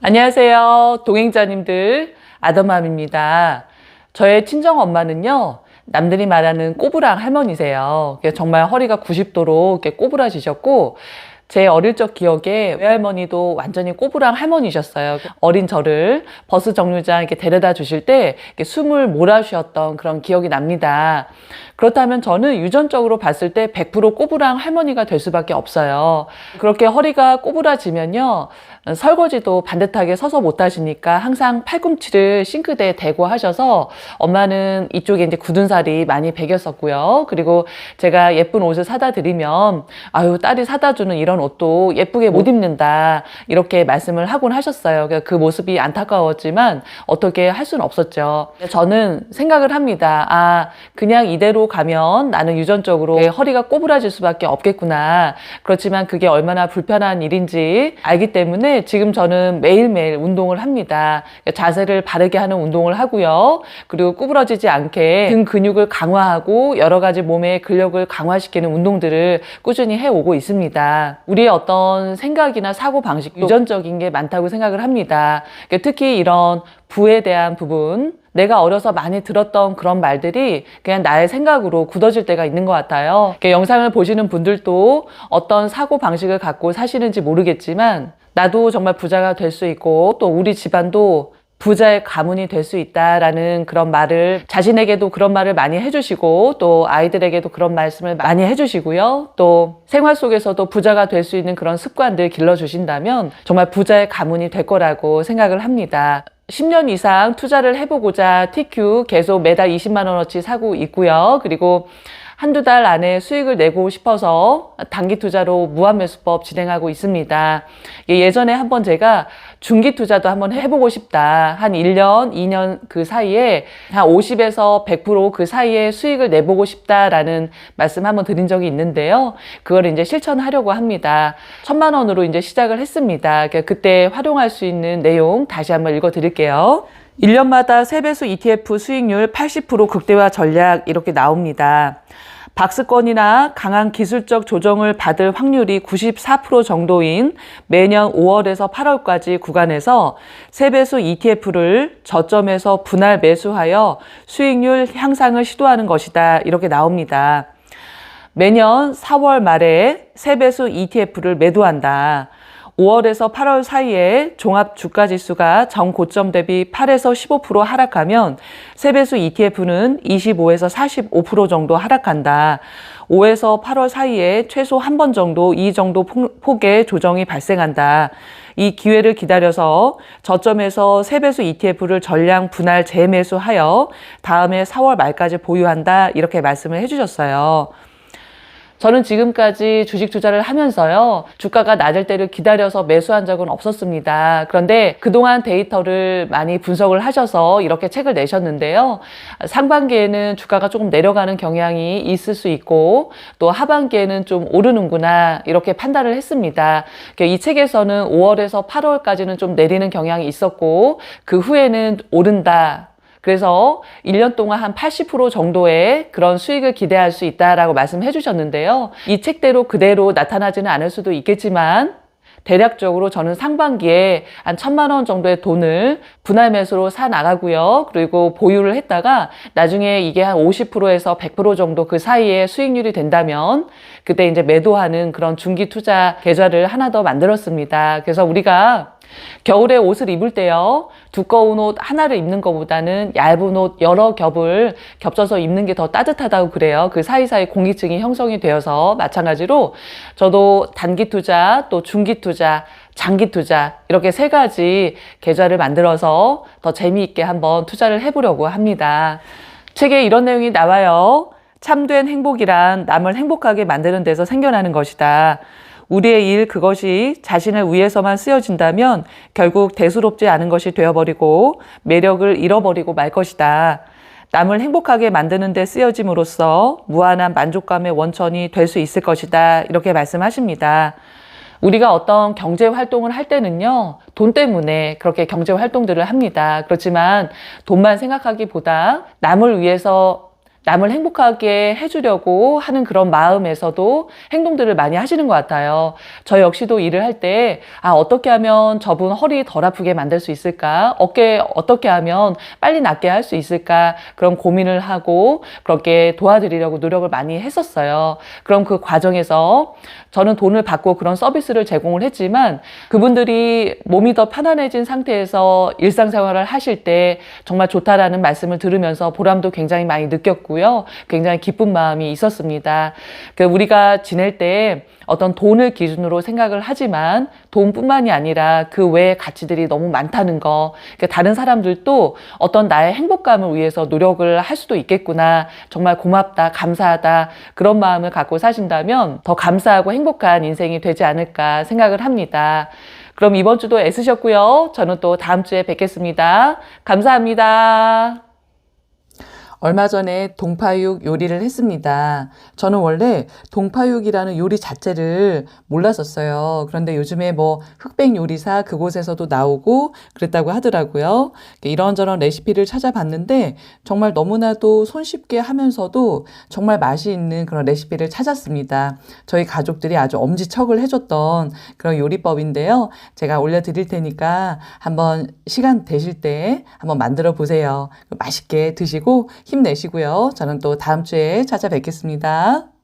안녕하세요. 동행자님들, 아더맘입니다. 저의 친정엄마는요, 남들이 말하는 꼬부랑 할머니세요. 정말 허리가 90도로 이렇게 꼬부라지셨고, 제 어릴 적 기억에 외할머니도 완전히 꼬부랑 할머니셨어요. 어린 저를 버스 정류장 이렇게 데려다 주실 때 이렇게 숨을 몰아쉬었던 그런 기억이 납니다. 그렇다면 저는 유전적으로 봤을 때 100% 꼬부랑 할머니가 될 수밖에 없어요. 그렇게 허리가 꼬부라지면요, 설거지도 반듯하게 서서 못 하시니까 항상 팔꿈치를 싱크대에 대고 하셔서 엄마는 이쪽에 이제 굳은 살이 많이 배겼었고요. 그리고 제가 예쁜 옷을 사다 드리면 아유, 딸이 사다 주는 이런 옷도 예쁘게 못 입는다 이렇게 말씀을 하곤 하셨어요. 그 모습이 안타까웠지만 어떻게 할 수는 없었죠. 저는 생각을 합니다. 아, 그냥 이대로 가면 나는 유전적으로 허리가 꼬부라질 수밖에 없겠구나. 그렇지만 그게 얼마나 불편한 일인지 알기 때문에 지금 저는 매일매일 운동을 합니다. 자세를 바르게 하는 운동을 하고요. 그리고 구부러지지 않게 등 근육을 강화하고 여러 가지 몸의 근력을 강화시키는 운동들을 꾸준히 해오고 있습니다. 우리의 어떤 생각이나 사고방식, 유전적인 게 많다고 생각을 합니다. 특히 이런 부에 대한 부분, 내가 어려서 많이 들었던 그런 말들이 그냥 나의 생각으로 굳어질 때가 있는 것 같아요. 영상을 보시는 분들도 어떤 사고방식을 갖고 사시는지 모르겠지만 나도 정말 부자가 될 수 있고 또 우리 집안도 부자의 가문이 될 수 있다라는 그런 말을 자신에게도 그런 말을 많이 해주시고 또 아이들에게도 그런 말씀을 많이 해주시고요. 또 생활 속에서도 부자가 될 수 있는 그런 습관들 길러주신다면 정말 부자의 가문이 될 거라고 생각을 합니다. 10년 이상 투자를 해보고자 TQ 계속 매달 20만 원어치 사고 있고요. 그리고 한두 달 안에 수익을 내고 싶어서 단기 투자로 무한매수법 진행하고 있습니다. 예전에 한번 제가 중기 투자도 한번 해보고 싶다. 한 1년, 2년 그 사이에 한 50에서 100% 그 사이에 수익을 내보고 싶다라는 말씀 한번 드린 적이 있는데요. 그걸 이제 실천하려고 합니다. 1,000만 원으로 이제 시작을 했습니다. 그때 활용할 수 있는 내용 다시 한번 읽어 드릴게요. 1년마다 3배수 ETF 수익률 80% 극대화 전략 이렇게 나옵니다. 박스권이나 강한 기술적 조정을 받을 확률이 94% 정도인 매년 5월에서 8월까지 구간에서 3배수 ETF를 저점에서 분할 매수하여 수익률 향상을 시도하는 것이다. 이렇게 나옵니다. 매년 4월 말에 3배수 ETF를 매도한다. 5월에서 8월 사이에 종합 주가지수가 전고점 대비 8에서 15% 하락하면 3배수 ETF는 25에서 45% 정도 하락한다. 5에서 8월 사이에 최소 한 번 정도 이 정도 폭의 조정이 발생한다. 이 기회를 기다려서 저점에서 3배수 ETF를 전량 분할 재매수하여 다음해 4월 말까지 보유한다. 이렇게 말씀을 해주셨어요. 저는 지금까지 주식 투자를 하면서요, 주가가 낮을 때를 기다려서 매수한 적은 없었습니다. 그런데 그동안 데이터를 많이 분석을 하셔서 이렇게 책을 내셨는데요. 상반기에는 주가가 조금 내려가는 경향이 있을 수 있고 또 하반기에는 좀 오르는구나 이렇게 판단을 했습니다. 이 책에서는 5월에서 8월까지는 좀 내리는 경향이 있었고 그 후에는 오른다. 그래서 1년 동안 한 80% 정도의 그런 수익을 기대할 수 있다라고 말씀해 주셨는데요. 이 책대로 그대로 나타나지는 않을 수도 있겠지만 대략적으로 저는 상반기에 한 1,000만 원 정도의 돈을 분할 매수로 사 나가고요. 그리고 보유를 했다가 나중에 이게 한 50%에서 100% 정도 그 사이에 수익률이 된다면 그때 이제 매도하는 그런 중기 투자 계좌를 하나 더 만들었습니다. 그래서 우리가 겨울에 옷을 입을 때요, 두꺼운 옷 하나를 입는 것보다는 얇은 옷 여러 겹을 겹쳐서 입는 게 더 따뜻하다고 그래요. 그 사이사이 공기층이 형성이 되어서 마찬가지로 저도 단기 투자, 또 중기 투자, 장기 투자 이렇게 3가지 계좌를 만들어서 더 재미있게 한번 투자를 해보려고 합니다. 책에 이런 내용이 나와요. 참된 행복이란 남을 행복하게 만드는 데서 생겨나는 것이다. 우리의 일 그것이 자신을 위해서만 쓰여진다면 결국 대수롭지 않은 것이 되어버리고 매력을 잃어버리고 말 것이다. 남을 행복하게 만드는 데 쓰여짐으로써 무한한 만족감의 원천이 될 수 있을 것이다. 이렇게 말씀하십니다. 우리가 어떤 경제 활동을 할 때는요, 돈 때문에 그렇게 경제 활동들을 합니다. 그렇지만 돈만 생각하기보다 남을 위해서 남을 행복하게 해주려고 하는 그런 마음에서도 행동들을 많이 하시는 것 같아요. 저 역시도 일을 할 때, 어떻게 하면 저분 허리 덜 아프게 만들 수 있을까? 어깨 어떻게 하면 빨리 낫게 할 수 있을까? 그런 고민을 하고 그렇게 도와드리려고 노력을 많이 했었어요. 그럼 그 과정에서 저는 돈을 받고 그런 서비스를 제공을 했지만 그분들이 몸이 더 편안해진 상태에서 일상생활을 하실 때 정말 좋다라는 말씀을 들으면서 보람도 굉장히 많이 느꼈고요. 굉장히 기쁜 마음이 있었습니다. 우리가 지낼 때 어떤 돈을 기준으로 생각을 하지만 돈뿐만이 아니라 그 외의 가치들이 너무 많다는 거. 다른 사람들도 어떤 나의 행복감을 위해서 노력을 할 수도 있겠구나. 정말 고맙다, 감사하다. 그런 마음을 갖고 사신다면 더 감사하고 행복한 인생이 되지 않을까 생각을 합니다. 그럼 이번 주도 애쓰셨고요. 저는 또 다음 주에 뵙겠습니다. 감사합니다. 얼마 전에 동파육 요리를 했습니다. 저는 원래 동파육이라는 요리 자체를 몰랐었어요. 그런데 요즘에 뭐 흑백 요리사 그곳에서도 나오고 그랬다고 하더라고요. 이런저런 레시피를 찾아봤는데 정말 너무나도 손쉽게 하면서도 정말 맛이 있는 그런 레시피를 찾았습니다. 저희 가족들이 아주 엄지척을 해줬던 그런 요리법인데요. 제가 올려드릴 테니까 한번 시간 되실 때 한번 만들어 보세요. 맛있게 드시고 힘내시고요. 저는 또 다음 주에 찾아뵙겠습니다.